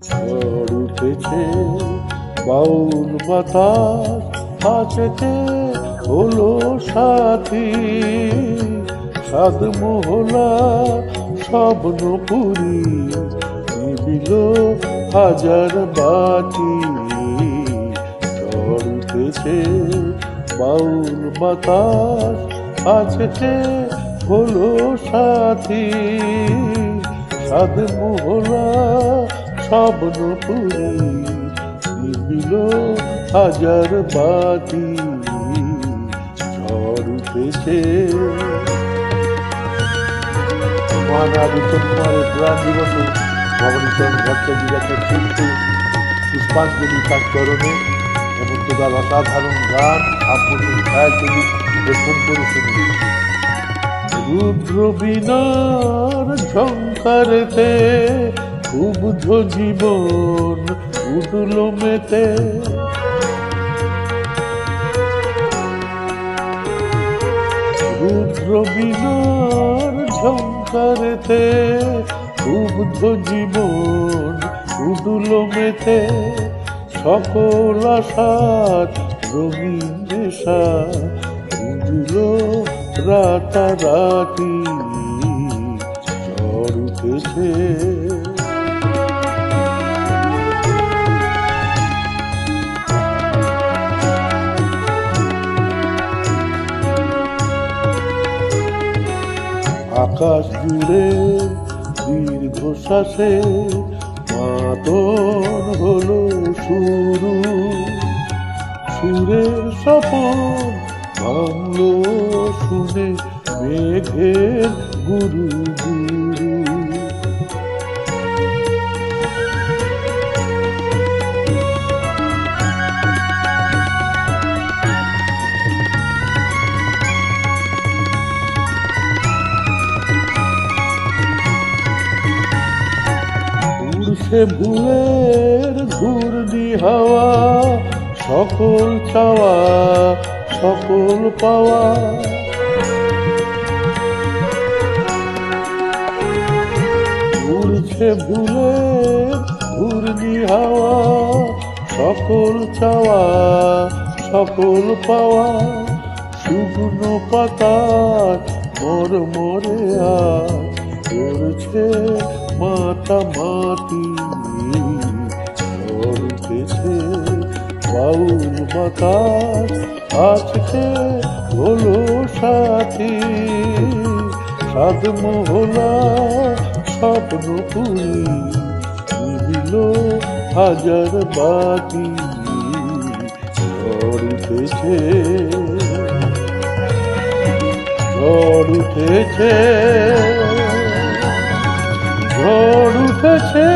ঝড় উঠেছে বাউল বাতাস আজকে হলো সাথী, সাদ মোহলা স্বপ্নপুরী নিবিল হাজার বাতি। ঝড় উঠেছে বাউল বাতাস আজকে হলো সাথী, সাদ মোহলা স্বপ্নপুরী নিবিল হাজার বাতি। ঝড় উঠেছে। মহান আদিত্য কুমারের প্রাণ দিবসে ভবানীচরণ ভট্টাচার্যের একটা ছোট্ট পুষ্পাঞ্জলি তার চরণে, এবং তার অসাধারণ গান আপনাদের ছায়াছবি রেকর্ড করে শুনি। রুদ্র বীণার ঝঙ্কারেতে ক্ষুব্ধ জীবন উঠল মেতে, রুদ্র বীণার ঝঙ্কারেতে ক্ষুব্ধ জীবন উঠল মেতে। সকল আশার রঙিন নেশা উঠল রাতারাতি। ঝড় উঠেছে। আকাশ জুড়ে দীর্ঘশ্বাসে মাতন হলো শুরু, সুরের স্বপন ভাঙলো শুনে মেঘের গুরু গুরু। উড়ছে ভুলের ঘূর্ণি হাওয়া, সকল চাওয়া সকল পাওয়া। উড়ছে ভুলের ঘূর্ণি হাওয়া, সকল চাওয়া সকল পাওয়া। শুকনো পাতার মরমরে আজ করছে মাতামাতি। ঝড় উঠেছে বাউল বাতাস আজকে হলো সাথী, সাদ মোহলা স্বপ্নপুরী নিবিল হাজার বাতি। ঝড় উঠেছে, ঝড় উঠেছে, ঝড় উঠেছে।